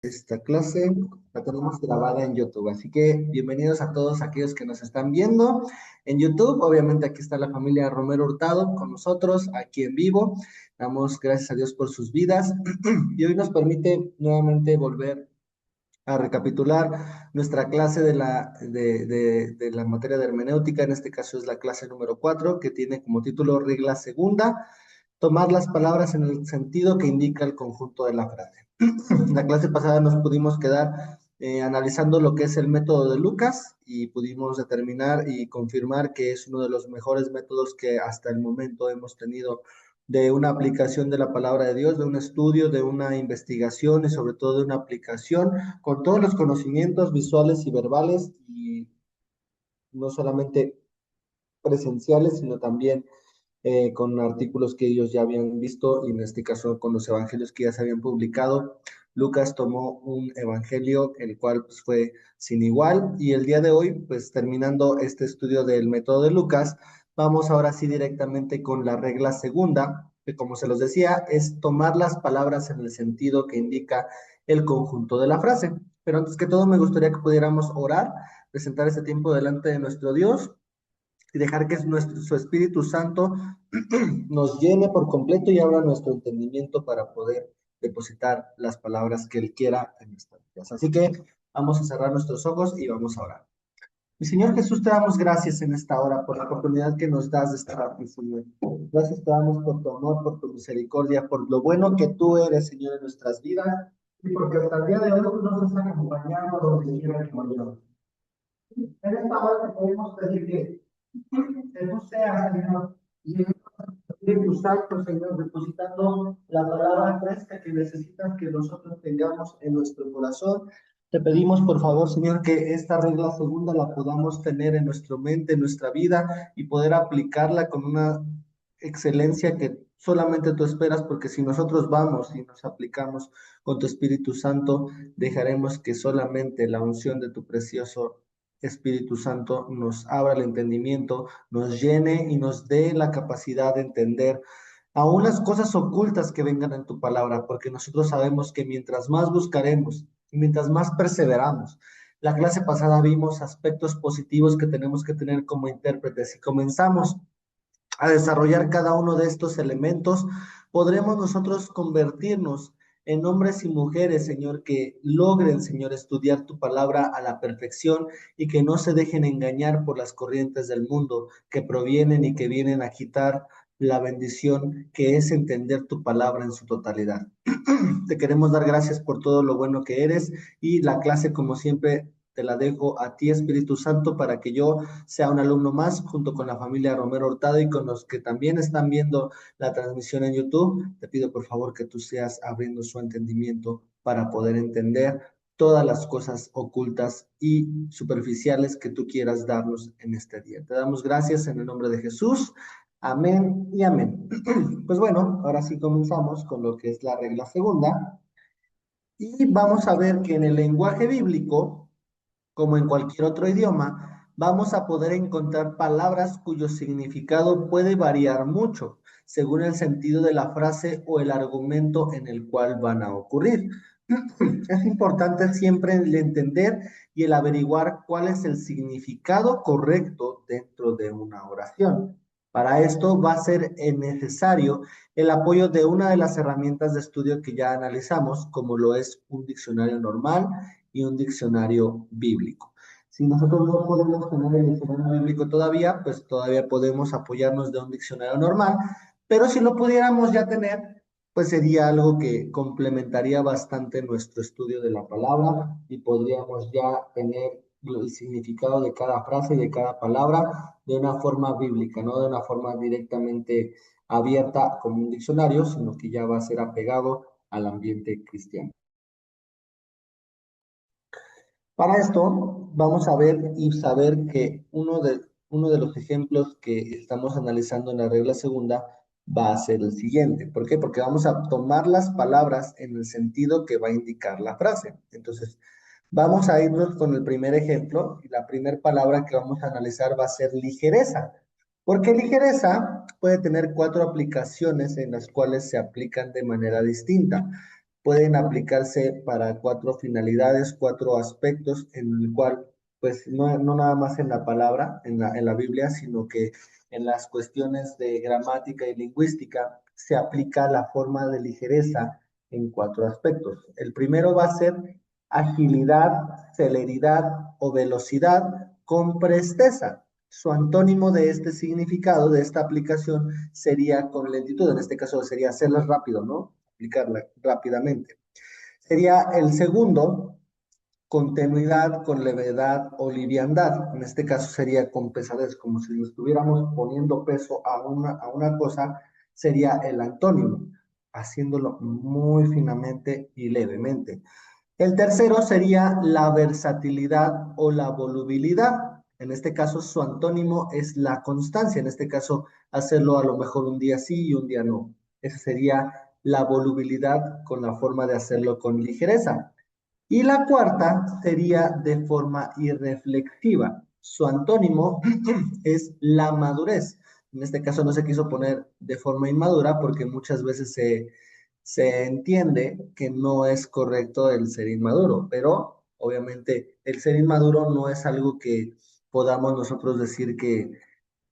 Esta clase la tenemos grabada en YouTube, así que bienvenidos a todos aquellos que nos están viendo en YouTube. Obviamente aquí está la familia Romero Hurtado con nosotros, aquí en vivo. Damos gracias a Dios por sus vidas y hoy nos permite nuevamente volver a recapitular nuestra clase de la materia de hermenéutica. En este caso es la clase número 4, que tiene como título regla segunda: tomar las palabras en el sentido que indica el conjunto de la frase. La clase pasada nos pudimos quedar analizando lo que es el método de Lucas y pudimos determinar y confirmar que es uno de los mejores métodos que hasta el momento hemos tenido de una aplicación de la palabra de Dios, de un estudio, de una investigación y sobre todo de una aplicación con todos los conocimientos visuales y verbales, y no solamente presenciales, sino también con artículos que ellos ya habían visto, y en este caso con los evangelios que ya se habían publicado. Lucas tomó un evangelio, el cual pues, fue sin igual, y el día de hoy, pues terminando este estudio del método de Lucas, vamos ahora sí directamente con la regla segunda, que como se los decía, es tomar las palabras en el sentido que indica el conjunto de la frase. Pero antes que todo, me gustaría que pudiéramos orar, presentar este tiempo delante de nuestro Dios y dejar que su Espíritu Santo nos llene por completo y abra nuestro entendimiento para poder depositar las palabras que Él quiera en nuestras vidas. Así que vamos a cerrar nuestros ojos y vamos a orar. Mi Señor Jesús, te damos gracias en esta hora por la oportunidad que nos das de estar aquí, Señor. Gracias te damos por tu amor, por tu misericordia, por lo bueno que tú eres, Señor, en nuestras vidas, y porque hasta el día de hoy tú nos has acompañado donde quiera que vayamos. En esta hora te podemos pedir que tú seas, Señor, y en Espíritu Santo, Señor, depositando la palabra fresca que necesitas que nosotros tengamos en nuestro corazón. Te pedimos, por favor, Señor, que esta regla segunda la podamos tener en nuestra mente, en nuestra vida, y poder aplicarla con una excelencia que solamente tú esperas, porque si nosotros vamos y nos aplicamos con tu Espíritu Santo, dejaremos que solamente la unción de tu precioso Espíritu Santo nos abra el entendimiento, nos llene y nos dé la capacidad de entender aún las cosas ocultas que vengan en tu palabra, porque nosotros sabemos que mientras más buscaremos y mientras más perseveramos, la clase pasada vimos aspectos positivos que tenemos que tener como intérpretes, y comenzamos a desarrollar cada uno de estos elementos, podremos nosotros convertirnos en hombres y mujeres, Señor, que logren, Señor, estudiar tu palabra a la perfección y que no se dejen engañar por las corrientes del mundo que provienen y que vienen a quitar la bendición que es entender tu palabra en su totalidad. Te queremos dar gracias por todo lo bueno que eres, y la clase, como siempre, te la dejo a ti, Espíritu Santo, para que yo sea un alumno más junto con la familia Romero Hurtado y con los que también están viendo la transmisión en YouTube. Te pido por favor que tú seas abriendo su entendimiento para poder entender todas las cosas ocultas y superficiales que tú quieras darnos en este día. Te damos gracias en el nombre de Jesús. Amén y amén. Pues bueno, ahora sí comenzamos con lo que es la regla segunda, y vamos a ver que en el lenguaje bíblico, como en cualquier otro idioma, vamos a poder encontrar palabras cuyo significado puede variar mucho según el sentido de la frase o el argumento en el cual van a ocurrir. Es importante siempre el entender y el averiguar cuál es el significado correcto dentro de una oración. Para esto va a ser necesario el apoyo de una de las herramientas de estudio que ya analizamos, como lo es un diccionario normal y un diccionario bíblico. Si nosotros no podemos tener el diccionario bíblico todavía, pues todavía podemos apoyarnos de un diccionario normal, pero si lo pudiéramos ya tener, pues sería algo que complementaría bastante nuestro estudio de la palabra, y podríamos ya tener el significado de cada frase y de cada palabra de una forma bíblica, no de una forma directamente abierta como un diccionario, sino que ya va a ser apegado al ambiente cristiano. Para esto, vamos a ver y saber que uno de los ejemplos que estamos analizando en la regla segunda va a ser el siguiente. ¿Por qué? Porque vamos a tomar las palabras en el sentido que va a indicar la frase. Entonces, vamos a irnos con el primer ejemplo, y la primera palabra que vamos a analizar va a ser ligereza. Porque ligereza puede tener cuatro aplicaciones en las cuales se aplican de manera distinta. pueden aplicarse para cuatro finalidades, cuatro aspectos en el cual, pues no nada más en la palabra, en la Biblia, sino que en las cuestiones de gramática y lingüística se aplica la forma de ligereza en cuatro aspectos. El primero va a ser agilidad, celeridad o velocidad con presteza. Su antónimo de este significado, de esta aplicación, sería con lentitud. En este caso sería hacerlas rápido, ¿no? Aplicarla rápidamente. Sería el segundo, continuidad con levedad o liviandad. En este caso sería con pesadez, como si le estuviéramos poniendo peso a una cosa, sería el antónimo, haciéndolo muy finamente y levemente. El tercero sería la versatilidad o la volubilidad. En este caso, su antónimo es la constancia. En este caso, hacerlo a lo mejor un día sí y un día no. Esa sería la volubilidad con la forma de hacerlo con ligereza. Y la cuarta sería de forma irreflexiva. Su antónimo es la madurez. En este caso no se quiso poner de forma inmadura porque muchas veces se entiende que no es correcto el ser inmaduro, pero obviamente el ser inmaduro no es algo que podamos nosotros decir que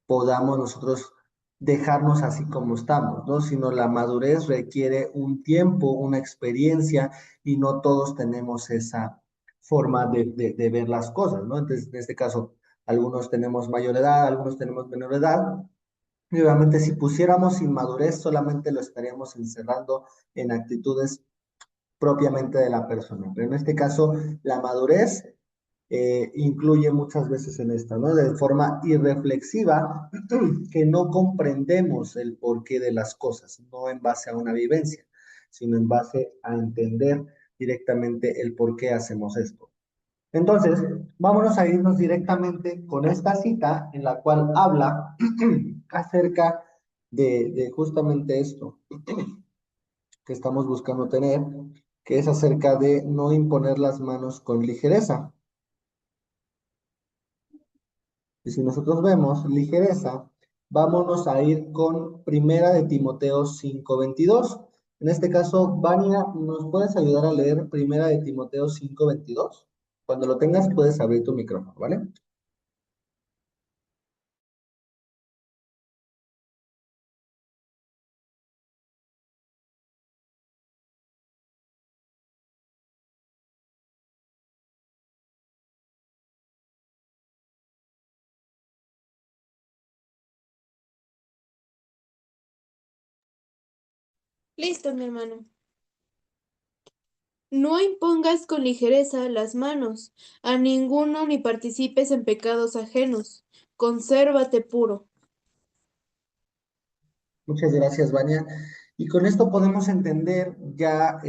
podamos nosotros dejarnos así como estamos, ¿no? Sino la madurez requiere un tiempo, una experiencia y no todos tenemos esa forma de ver las cosas, ¿no? Entonces, en este caso, algunos tenemos mayor edad, algunos tenemos menor edad. Y obviamente si pusiéramos inmadurez, solamente lo estaríamos encerrando en actitudes propiamente de la persona. Pero en este caso, la madurez incluye muchas veces en esta, ¿no? De forma irreflexiva, que no comprendemos el porqué de las cosas, no en base a una vivencia, sino en base a entender directamente el por qué hacemos esto. Entonces, vámonos a irnos directamente con esta cita en la cual habla acerca de justamente esto que estamos buscando tener, que es acerca de no imponer las manos con ligereza. Y si nosotros vemos ligereza, vámonos a ir con Primera de Timoteo 5:22. En este caso, Vania, ¿nos puedes ayudar a leer Primera de Timoteo 5:22? Cuando lo tengas, puedes abrir tu micrófono, ¿vale? Listo, mi hermano. No impongas con ligereza las manos a ninguno ni participes en pecados ajenos. Consérvate puro. Muchas gracias, Vania. Y con esto podemos entender ya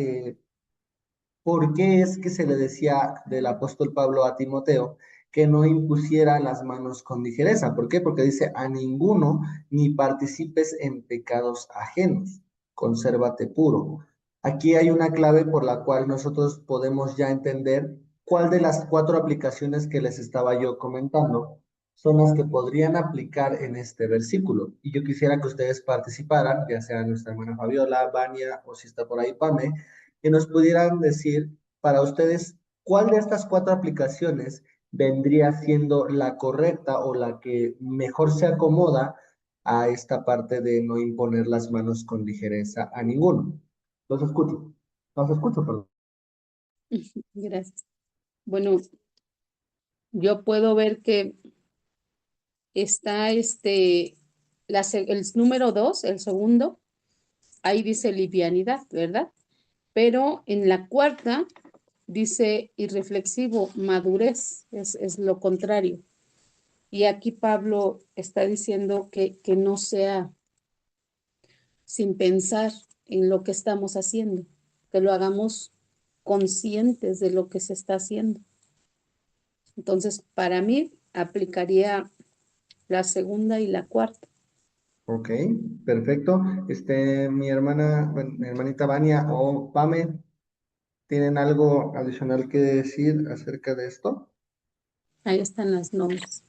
¿por qué es que se le decía del apóstol Pablo a Timoteo que no impusiera las manos con ligereza? ¿Por qué? Porque dice, a ninguno ni participes en pecados ajenos, consérvate puro. Aquí hay una clave por la cual nosotros podemos ya entender cuál de las cuatro aplicaciones que les estaba yo comentando son las que podrían aplicar en este versículo. Y yo quisiera que ustedes participaran, ya sea nuestra hermana Fabiola, Vania o si está por ahí Pame, que nos pudieran decir para ustedes cuál de estas cuatro aplicaciones vendría siendo la correcta o la que mejor se acomoda a esta parte de no imponer las manos con ligereza a ninguno. Los escucho. Los escucho, perdón. Gracias. Bueno, yo puedo ver que está el número 2, el segundo, ahí dice livianidad, ¿verdad? Pero en la cuarta dice irreflexivo, madurez, es lo contrario. Y aquí Pablo está diciendo que no sea sin pensar en lo que estamos haciendo, que lo hagamos conscientes de lo que se está haciendo. Entonces, para mí, aplicaría la segunda y la cuarta. Ok, perfecto. Mi hermana, bueno, mi hermanita Vania o Pame, ¿tienen algo adicional que decir acerca de esto? Ahí están las nombres.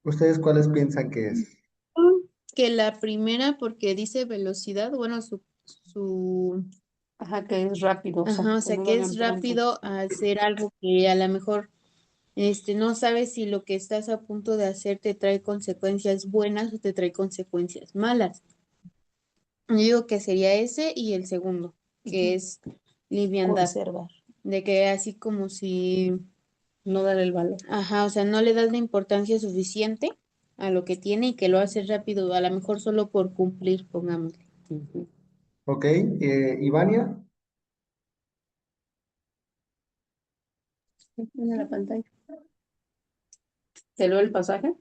¿Ustedes cuáles piensan que es? que la primera, porque dice velocidad, bueno, Ajá, que es rápido. ajá, o sea, no lo que habían es preguntado. rápido a hacer algo que a lo mejor no sabes si lo que estás a punto de hacer te trae consecuencias buenas o te trae consecuencias malas. Yo digo que sería ese y el segundo, que es liviandad, Conservar, de que así como si, no dar el valor. ajá, o sea, no le das la importancia suficiente a lo que tiene y que lo haces rápido, a lo mejor solo por cumplir, pongámosle. Ujú. Ok, Ivania. En la pantalla. ¿Te leo el pasaje?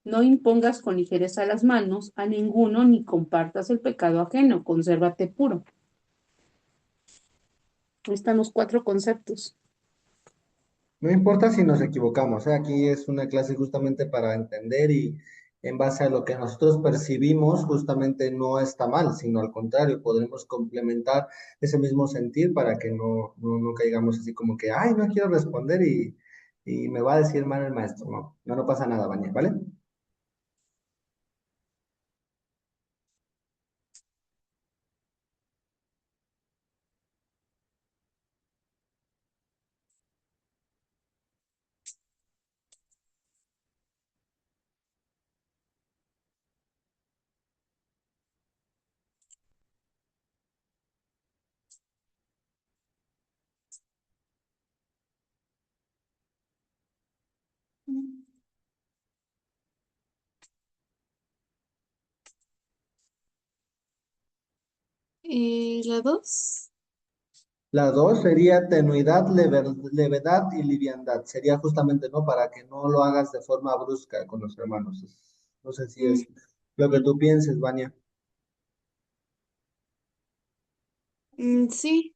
No impongas con ligereza las manos a ninguno ni compartas el pecado ajeno, consérvate puro. Ahí están los 4 conceptos. No importa si nos equivocamos, ¿eh? Aquí es una clase justamente para entender y en base a lo que nosotros percibimos, justamente no está mal, sino al contrario, podremos complementar ese mismo sentir para que no caigamos así como que, ay, no quiero responder y me va a decir mal el maestro. No pasa nada, Vania, ¿vale? La 2. La dos sería tenuidad, levedad y liviandad. Sería justamente, ¿no? Para que no lo hagas de forma brusca con los hermanos. No sé si es lo que tú pienses, Vania. Sí.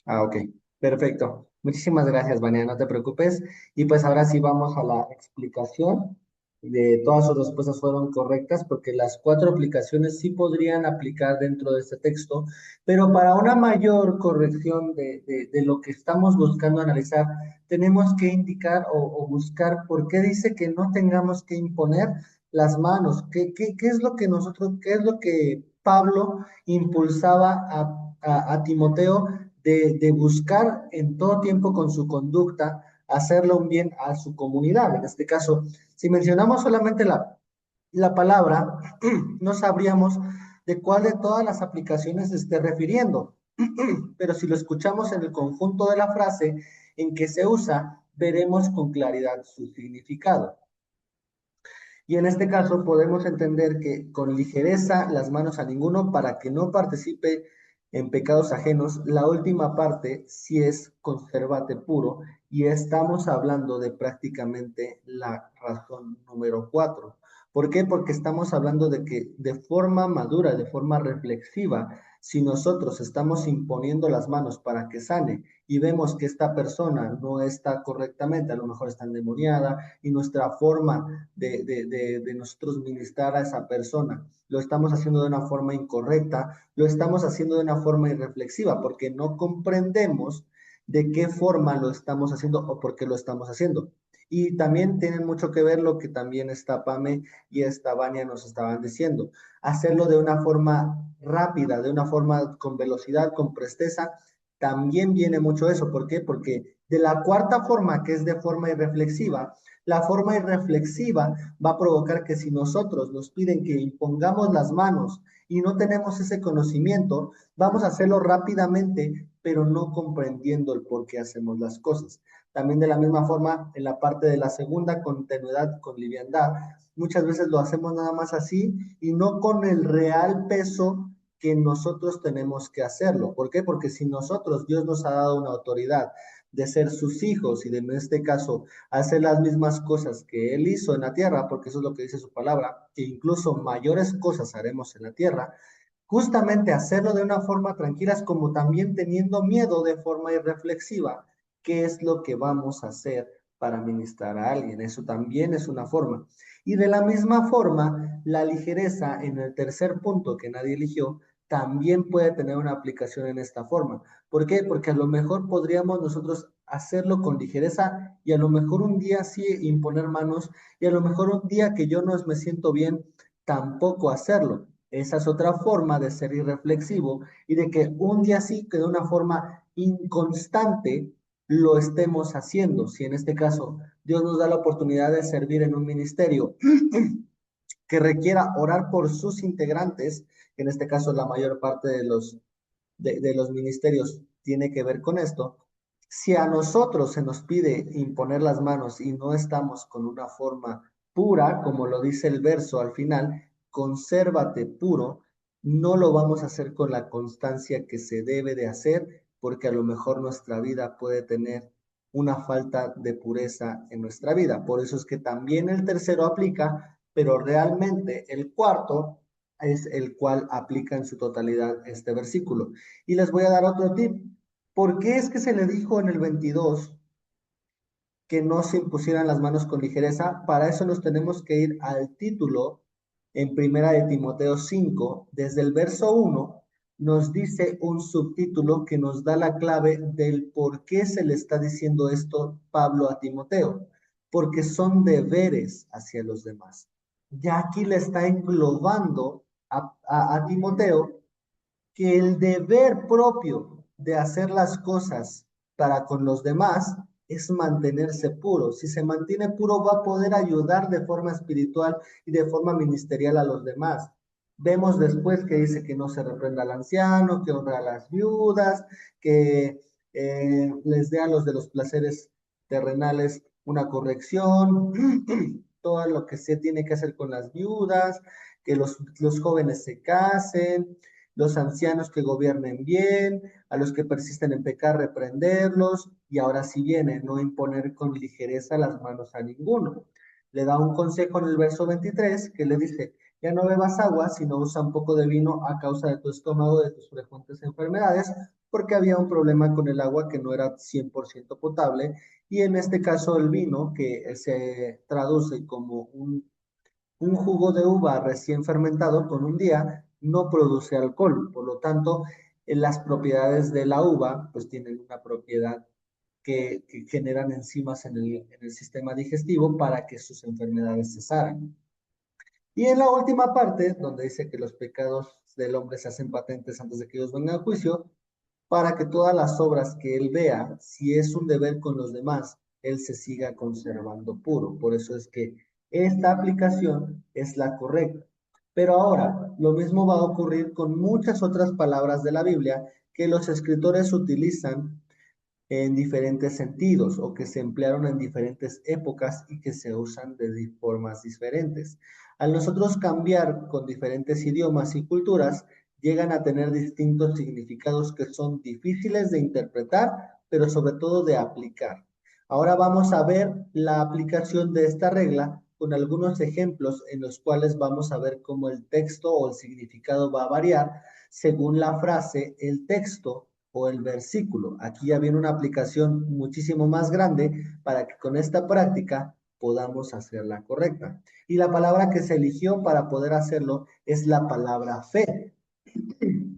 Ah, ok, perfecto. Muchísimas gracias, Vania, no te preocupes. Y pues ahora sí vamos a la explicación. De todas sus respuestas fueron correctas porque las 4 aplicaciones sí podrían aplicar dentro de este texto, pero para una mayor corrección de lo que estamos buscando analizar, tenemos que indicar o buscar por qué dice que no tengamos que imponer las manos. ¿Qué es lo que nosotros, qué es lo que Pablo impulsaba a Timoteo de buscar en todo tiempo con su conducta hacerle un bien a su comunidad? En este caso, si mencionamos solamente la palabra, no sabríamos de cuál de todas las aplicaciones se esté refiriendo. Pero si lo escuchamos en el conjunto de la frase en que se usa, veremos con claridad su significado. Y en este caso podemos entender que con ligereza las manos a ninguno para que no participe en pecados ajenos. La última parte sí es consérvate puro y estamos hablando de prácticamente la razón número 4. ¿Por qué? Porque estamos hablando de que de forma madura, de forma reflexiva, si nosotros estamos imponiendo las manos para que sane y vemos que esta persona no está correctamente, a lo mejor está endemoniada, y nuestra forma de nosotros ministrar a esa persona lo estamos haciendo de una forma incorrecta, lo estamos haciendo de una forma irreflexiva, porque no comprendemos de qué forma lo estamos haciendo o por qué lo estamos haciendo. Y también tienen mucho que ver lo que también esta Pame y esta Vania nos estaban diciendo. Hacerlo de una forma rápida, de una forma con velocidad, con presteza, también viene mucho eso. ¿Por qué? Porque de la cuarta forma, que es de forma irreflexiva, la forma irreflexiva va a provocar que si nosotros nos piden que impongamos las manos y no tenemos ese conocimiento, vamos a hacerlo rápidamente, pero no comprendiendo el por qué hacemos las cosas. También de la misma forma, en la parte de la segunda, continuidad, con liviandad, muchas veces lo hacemos nada más así y no con el real peso que nosotros tenemos que hacerlo. ¿Por qué? Porque si nosotros, Dios nos ha dado una autoridad de ser sus hijos y de, en este caso, hacer las mismas cosas que Él hizo en la tierra, porque eso es lo que dice su palabra, que incluso mayores cosas haremos en la tierra, justamente hacerlo de una forma tranquila, como también teniendo miedo de forma irreflexiva, qué es lo que vamos a hacer para ministrar a alguien. Eso también es una forma. Y de la misma forma, la ligereza en el tercer punto que nadie eligió, también puede tener una aplicación en esta forma. ¿Por qué? Porque a lo mejor podríamos nosotros hacerlo con ligereza y a lo mejor un día sí imponer manos y a lo mejor un día que yo no me siento bien, tampoco hacerlo. Esa es otra forma de ser irreflexivo y de que un día sí, que de una forma inconstante lo estemos haciendo. Si en este caso Dios nos da la oportunidad de servir en un ministerio que requiera orar por sus integrantes, que en este caso la mayor parte de los ministerios tiene que ver con esto. Si a nosotros se nos pide imponer las manos y no estamos con una forma pura, como lo dice el verso al final, consérvate puro, no lo vamos a hacer con la constancia que se debe de hacer, porque a lo mejor nuestra vida puede tener una falta de pureza en nuestra vida. Por eso es que también el tercero aplica, pero realmente el cuarto es el cual aplica en su totalidad este versículo. Y les voy a dar otro tip. ¿Por qué es que se le dijo en el 22 que no se impusieran las manos con ligereza? Para eso nos tenemos que ir al título en Primera de Timoteo 5, desde el verso 1, nos dice un subtítulo que nos da la clave del por qué se le está diciendo esto Pablo a Timoteo, porque son deberes hacia los demás. Ya aquí le está englobando a Timoteo que el deber propio de hacer las cosas para con los demás es mantenerse puro. Si se mantiene puro, va a poder ayudar de forma espiritual y de forma ministerial a los demás. Vemos después que dice que no se reprenda al anciano, que honra a las viudas, que les dé a los de los placeres terrenales una corrección, todo lo que se tiene que hacer con las viudas, que los jóvenes se casen, los ancianos que gobiernen bien, a los que persisten en pecar, reprenderlos, y ahora sí viene, no imponer con ligereza las manos a ninguno. Le da un consejo en el verso 23 que le dice, ya no bebas agua, sino usa un poco de vino a causa de tu estómago, de tus frecuentes enfermedades, porque había un problema con el agua que no era 100% potable, y en este caso el vino, que se traduce como un jugo de uva recién fermentado con un día no produce alcohol, por lo tanto, las propiedades de la uva pues tienen una propiedad que generan enzimas en el sistema digestivo para que sus enfermedades cesaran. Y en la última parte, donde dice que los pecados del hombre se hacen patentes antes de que ellos vengan al juicio, para que todas las obras que él vea, si es un deber con los demás, él se siga conservando puro. Por eso es que esta aplicación es la correcta. Pero ahora, lo mismo va a ocurrir con muchas otras palabras de la Biblia que los escritores utilizan en diferentes sentidos o que se emplearon en diferentes épocas y que se usan de formas diferentes. Al nosotros cambiar con diferentes idiomas y culturas, llegan a tener distintos significados que son difíciles de interpretar, pero sobre todo de aplicar. Ahora vamos a ver la aplicación de esta regla con algunos ejemplos en los cuales vamos a ver cómo el texto o el significado va a variar según la frase, el texto o el versículo. Aquí ya viene una aplicación muchísimo más grande para que con esta práctica podamos hacerla correcta. Y la palabra que se eligió para poder hacerlo es la palabra fe.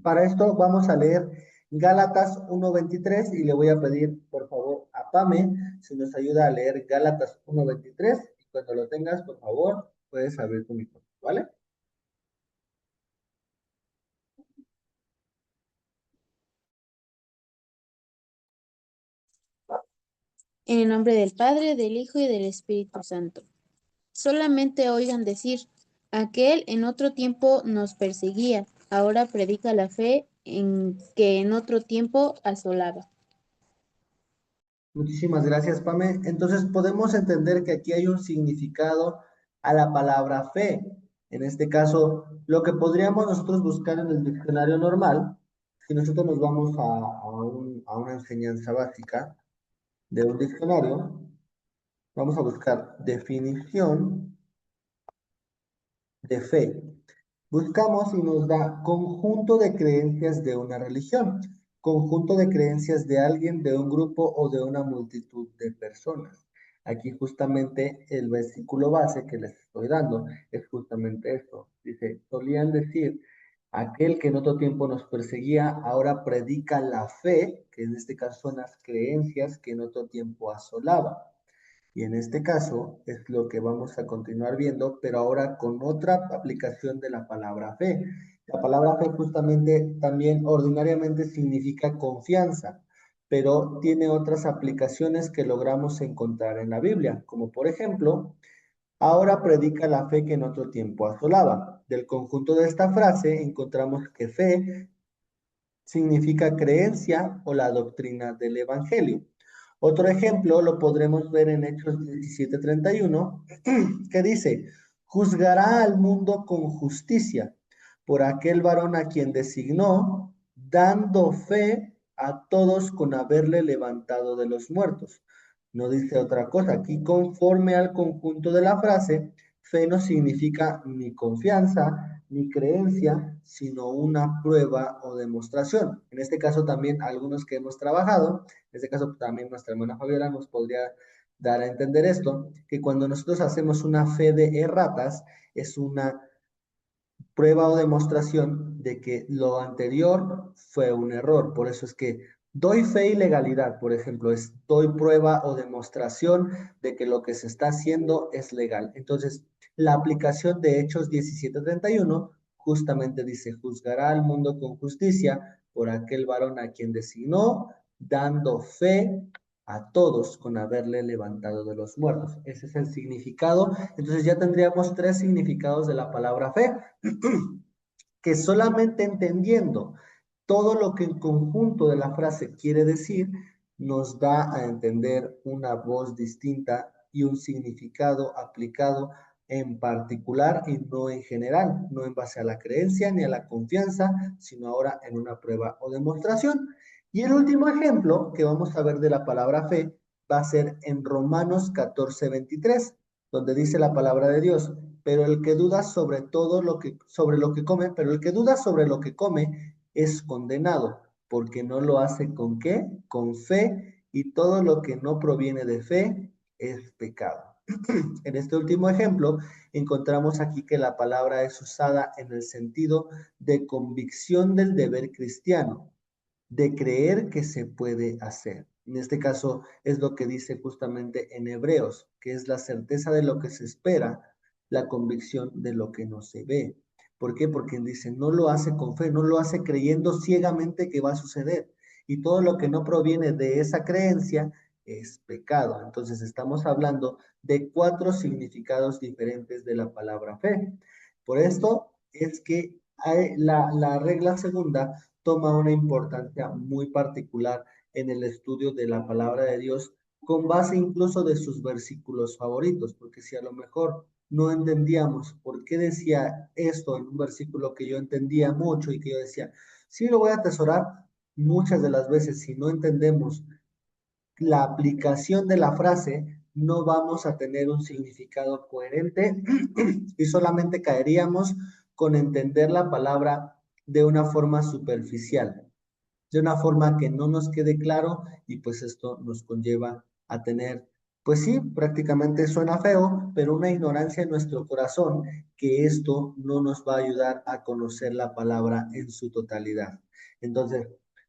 Para esto vamos a leer Gálatas 1:23 y le voy a pedir por favor a Pame si nos ayuda a leer Gálatas 1:23 y cuando lo tengas por favor puedes abrir tu micrófono, ¿vale? En el nombre del Padre, del Hijo y del Espíritu Santo. Solamente oigan decir, aquel en otro tiempo nos perseguía, ahora predica la fe en que en otro tiempo asolaba. Muchísimas gracias, Pame. Entonces podemos entender que aquí hay un significado a la palabra fe. En este caso, lo que podríamos nosotros buscar en el diccionario normal, si nosotros nos vamos a una enseñanza básica de un diccionario, vamos a buscar definición de fe. Buscamos y nos da conjunto de creencias de una religión, conjunto de creencias de alguien, de un grupo o de una multitud de personas. Aquí justamente el versículo base que les estoy dando es justamente esto. Dice, solían decir, aquel que en otro tiempo nos perseguía, ahora predica la fe, que en este caso son las creencias que en otro tiempo asolaba. Y en este caso es lo que vamos a continuar viendo, pero ahora con otra aplicación de la palabra fe. La palabra fe justamente también ordinariamente significa confianza, pero tiene otras aplicaciones que logramos encontrar en la Biblia, como por ejemplo, ahora predica la fe que en otro tiempo asolaba. Del conjunto de esta frase encontramos que fe significa creencia o la doctrina del Evangelio. Otro ejemplo lo podremos ver en Hechos 17:31, que dice, juzgará al mundo con justicia por aquel varón a quien designó, dando fe a todos con haberle levantado de los muertos. No dice otra cosa. Aquí, conforme al conjunto de la frase, fe no significa ni confianza, ni creencia, sino una prueba o demostración. En este caso también algunos que hemos trabajado, en este caso también nuestra hermana Fabiola nos podría dar a entender esto, que cuando nosotros hacemos una fe de erratas, es una prueba o demostración de que lo anterior fue un error. Por eso es que doy fe y legalidad, por ejemplo, es doy prueba o demostración de que lo que se está haciendo es legal. Entonces, la aplicación de Hechos 17:31 justamente dice, juzgará al mundo con justicia por aquel varón a quien designó, dando fe a todos con haberle levantado de los muertos. Ese es el significado. Entonces ya tendríamos tres significados de la palabra fe, que solamente entendiendo todo lo que el conjunto de la frase quiere decir, nos da a entender una voz distinta y un significado aplicado en particular y no en general, no en base a la creencia ni a la confianza, sino ahora en una prueba o demostración. Y el último ejemplo que vamos a ver de la palabra fe va a ser en Romanos 14:23, donde dice la palabra de Dios, pero el que duda sobre todo sobre lo que come, pero el que duda sobre lo que come es condenado, porque no lo hace ¿con qué? Con fe, y todo lo que no proviene de fe es pecado. En este último ejemplo, encontramos aquí que la palabra es usada en el sentido de convicción del deber cristiano, de creer que se puede hacer. En este caso es lo que dice justamente en Hebreos, que es la certeza de lo que se espera, la convicción de lo que no se ve. ¿Por qué? Porque dice, no lo hace con fe, no lo hace creyendo ciegamente que va a suceder. Y todo lo que no proviene de esa creencia es pecado. Entonces estamos hablando de cuatro significados diferentes de la palabra fe. Por esto es que la regla segunda toma una importancia muy particular en el estudio de la palabra de Dios, con base incluso de sus versículos favoritos, porque si a lo mejor no entendíamos por qué decía esto en un versículo que yo entendía mucho y que yo decía, sí lo voy a atesorar, muchas de las veces si no entendemos la aplicación de la frase, no vamos a tener un significado coherente y solamente caeríamos con entender la palabra de una forma superficial, de una forma que no nos quede claro y pues esto nos conlleva a tener, pues sí, prácticamente suena feo, pero una ignorancia en nuestro corazón que esto no nos va a ayudar a conocer la palabra en su totalidad. Entonces,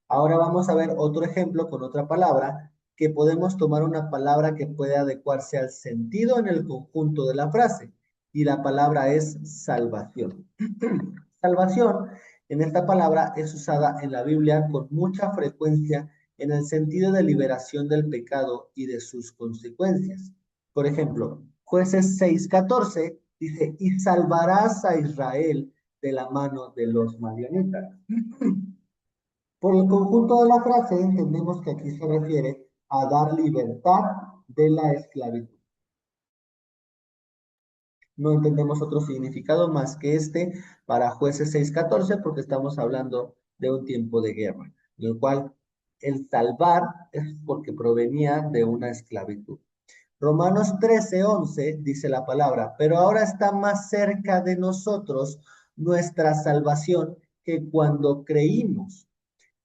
ahora vamos a ver otro ejemplo con otra palabra que podemos tomar una palabra que puede adecuarse al sentido en el conjunto de la frase y la palabra es salvación. Salvación en esta palabra es usada en la Biblia con mucha frecuencia en el sentido de liberación del pecado y de sus consecuencias. Por ejemplo, Jueces 6:14 dice, y salvarás a Israel de la mano de los madianitas. Por el conjunto de la frase entendemos que aquí se refiere a dar libertad de la esclavitud. No entendemos otro significado más que este para Jueces 6:14 porque estamos hablando de un tiempo de guerra, en el cual el salvar es porque provenía de una esclavitud. Romanos 13:11 dice la palabra, pero ahora está más cerca de nosotros nuestra salvación que cuando creímos.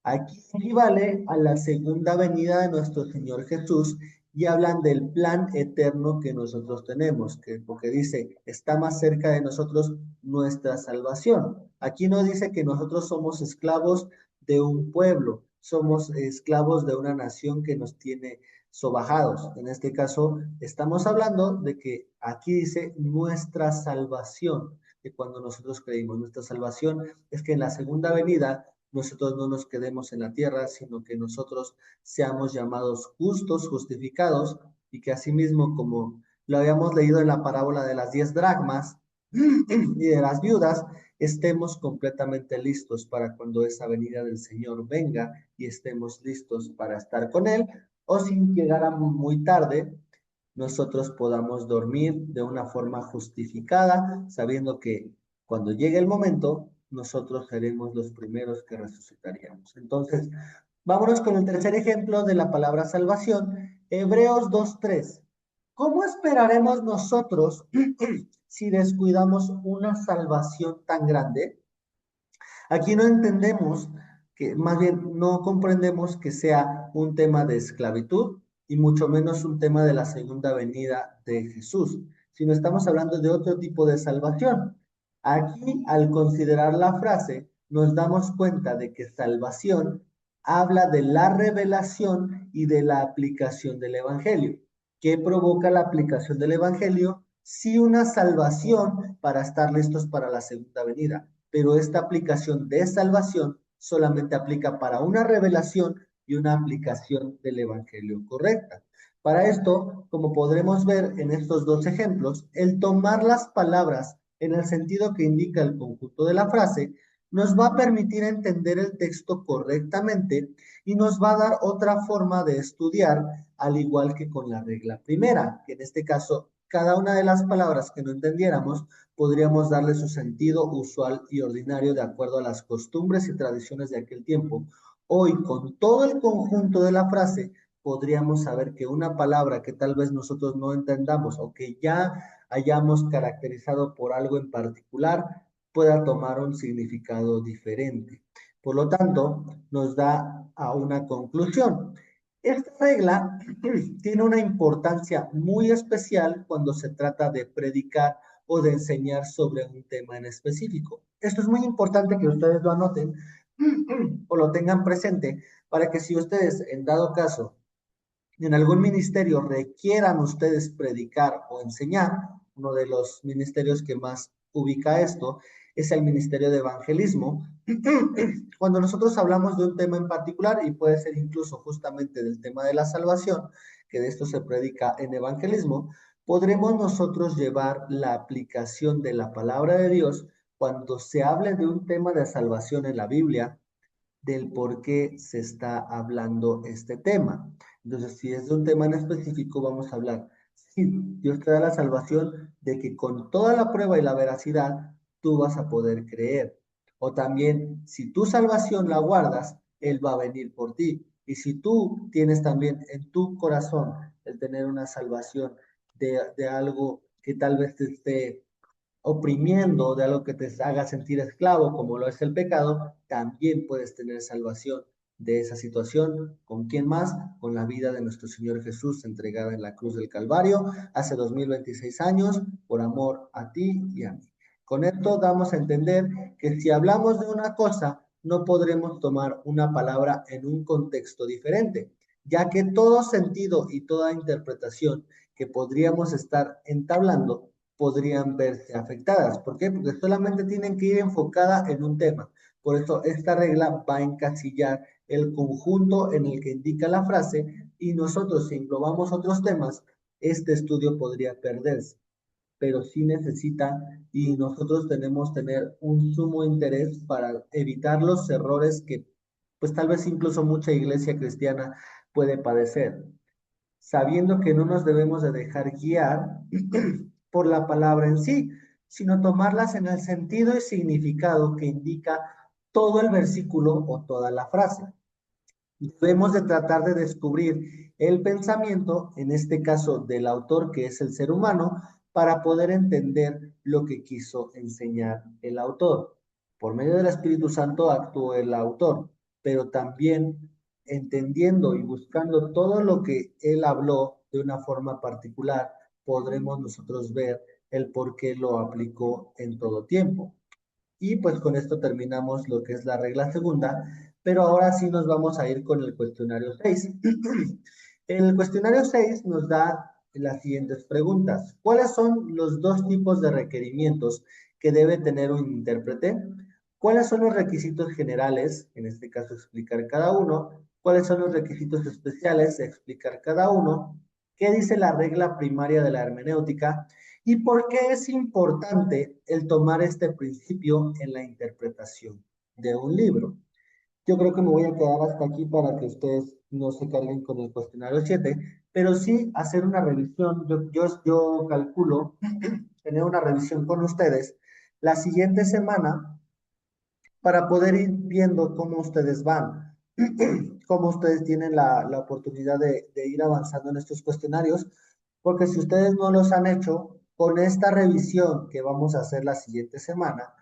Aquí equivale a la segunda venida de nuestro Señor Jesús y hablan del plan eterno que nosotros tenemos, porque dice, está más cerca de nosotros nuestra salvación. Aquí no dice que nosotros somos esclavos de un pueblo, somos esclavos de una nación que nos tiene sobajados. En este caso, estamos hablando de que aquí dice nuestra salvación, que cuando nosotros creímos nuestra salvación es que en la segunda venida nosotros no nos quedemos en la tierra, sino que nosotros seamos llamados justos, justificados, y que asimismo, como lo habíamos leído en la parábola de las 10 dracmas y de las viudas, estemos completamente listos para cuando esa venida del Señor venga y estemos listos para estar con Él, o si llegara muy tarde, nosotros podamos dormir de una forma justificada, sabiendo que cuando llegue el momento, nosotros seremos los primeros que resucitaríamos. Entonces, vámonos con el tercer ejemplo de la palabra salvación, Hebreos 2:3. ¿Cómo esperaremos nosotros si descuidamos una salvación tan grande? Aquí no entendemos que, más bien, no comprendemos que sea un tema de esclavitud y mucho menos un tema de la segunda venida de Jesús, sino estamos hablando de otro tipo de salvación. Aquí, al considerar la frase, nos damos cuenta de que salvación habla de la revelación y de la aplicación del Evangelio. ¿Qué provoca la aplicación del Evangelio? Sí, una salvación para estar listos para la segunda venida, pero esta aplicación de salvación solamente aplica para una revelación y una aplicación del Evangelio correcta. Para esto, como podremos ver en estos dos ejemplos, el tomar las palabras en el sentido que indica el conjunto de la frase nos va a permitir entender el texto correctamente y nos va a dar otra forma de estudiar, al igual que con la regla primera, que en este caso, cada una de las palabras que no entendiéramos, podríamos darle su sentido usual y ordinario de acuerdo a las costumbres y tradiciones de aquel tiempo. Hoy, con todo el conjunto de la frase, podríamos saber que una palabra que tal vez nosotros no entendamos o que ya hayamos caracterizado por algo en particular, pueda tomar un significado diferente. Por lo tanto, nos da a una conclusión. Esta regla tiene una importancia muy especial cuando se trata de predicar o de enseñar sobre un tema en específico. Esto es muy importante que ustedes lo anoten o lo tengan presente para que si ustedes, en dado caso, en algún ministerio requieran ustedes predicar o enseñar, uno de los ministerios que más ubica esto es el ministerio de evangelismo. Cuando nosotros hablamos de un tema en particular, y puede ser incluso justamente del tema de la salvación, que de esto se predica en evangelismo, podremos nosotros llevar la aplicación de la palabra de Dios cuando se hable de un tema de salvación en la Biblia, del por qué se está hablando este tema. Entonces, si es de un tema en específico, vamos a hablar. Sí, Dios te da la salvación de que con toda la prueba y la veracidad, tú vas a poder creer. O también, si tu salvación la guardas, Él va a venir por ti. Y si tú tienes también en tu corazón el tener una salvación de algo que tal vez te esté oprimiendo, de algo que te haga sentir esclavo, como lo es el pecado, también puedes tener salvación de esa situación. ¿Con quién más? Con la vida de nuestro Señor Jesús entregada en la cruz del Calvario hace 2026 años por amor a ti y a mí. Con esto damos a entender que si hablamos de una cosa, no podremos tomar una palabra en un contexto diferente, ya que todo sentido y toda interpretación que podríamos estar entablando podrían verse afectadas. ¿Por qué? Porque solamente tienen que ir enfocada en un tema. Por eso esta regla va a encasillar el conjunto en el que indica la frase y nosotros si englobamos otros temas, este estudio podría perderse. Pero sí necesita y nosotros tenemos tener un sumo interés para evitar los errores que pues tal vez incluso mucha iglesia cristiana puede padecer, sabiendo que no nos debemos de dejar guiar por la palabra en sí, sino tomarlas en el sentido y significado que indica todo el versículo o toda la frase. Debemos de tratar de descubrir el pensamiento, en este caso del autor, que es el ser humano, para poder entender lo que quiso enseñar el autor. Por medio del Espíritu Santo actuó el autor, pero también entendiendo y buscando todo lo que él habló de una forma particular, podremos nosotros ver el por qué lo aplicó en todo tiempo. Y pues con esto terminamos lo que es la regla segunda, pero ahora sí nos vamos a ir con el cuestionario 6. El cuestionario 6 nos da las siguientes preguntas. ¿Cuáles son los dos tipos de requerimientos que debe tener un intérprete? ¿Cuáles son los requisitos generales? En este caso, explicar cada uno. ¿Cuáles son los requisitos especiales? Explicar cada uno. ¿Qué dice la regla primaria de la hermenéutica? ¿Y por qué es importante el tomar este principio en la interpretación de un libro? Yo creo que me voy a quedar hasta aquí para que ustedes no se carguen con el cuestionario 7, pero sí hacer una revisión. Yo calculo tener una revisión con ustedes la siguiente semana para poder ir viendo cómo ustedes van, cómo ustedes tienen la oportunidad de ir avanzando en estos cuestionarios, porque si ustedes no los han hecho, con esta revisión que vamos a hacer la siguiente semana,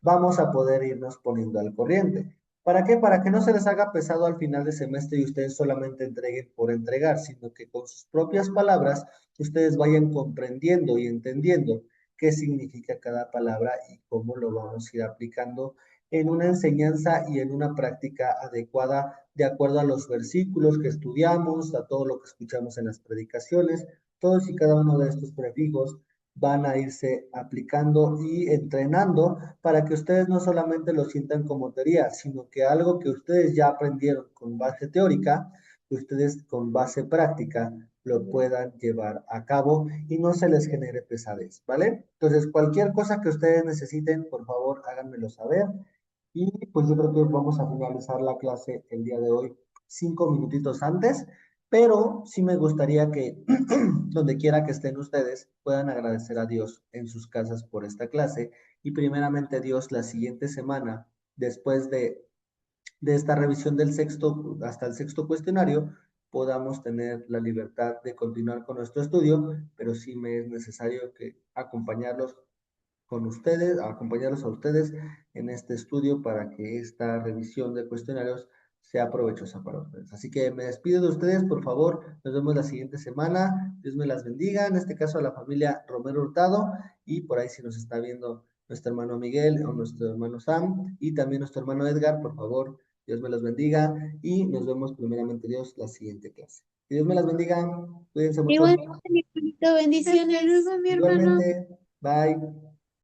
vamos a poder irnos poniendo al corriente. ¿Para qué? Para que no se les haga pesado al final de semestre y ustedes solamente entreguen por entregar, sino que con sus propias palabras ustedes vayan comprendiendo y entendiendo qué significa cada palabra y cómo lo vamos a ir aplicando en una enseñanza y en una práctica adecuada de acuerdo a los versículos que estudiamos, a todo lo que escuchamos en las predicaciones. Todos y cada uno de estos prefijos van a irse aplicando y entrenando para que ustedes no solamente lo sientan como teoría, sino que algo que ustedes ya aprendieron con base teórica, que ustedes con base práctica lo puedan llevar a cabo y no se les genere pesadez, ¿vale? Entonces, cualquier cosa que ustedes necesiten, por favor, háganmelo saber. Y pues yo creo que vamos a finalizar la clase el día de hoy 5 minutitos antes, pero sí me gustaría que donde quiera que estén ustedes puedan agradecer a Dios en sus casas por esta clase y primeramente Dios la siguiente semana, después de esta revisión del sexto hasta el sexto cuestionario, podamos tener la libertad de continuar con nuestro estudio, pero sí me es necesario que acompañarlos con ustedes, acompañarlos a ustedes en este estudio para que esta revisión de cuestionarios sea provechosa para ustedes. Así que me despido de ustedes, por favor, nos vemos la siguiente semana, Dios me las bendiga, en este caso a la familia Romero Hurtado, y por ahí si nos está viendo nuestro hermano Miguel o nuestro hermano Sam, y también nuestro hermano Edgar, por favor, Dios me los bendiga, y nos vemos primeramente Dios la siguiente clase. Que Dios me las bendiga, cuídense mucho. Igualmente, mi hermanito, bendiciones. Hasta luego, mi hermano. Igualmente, bye.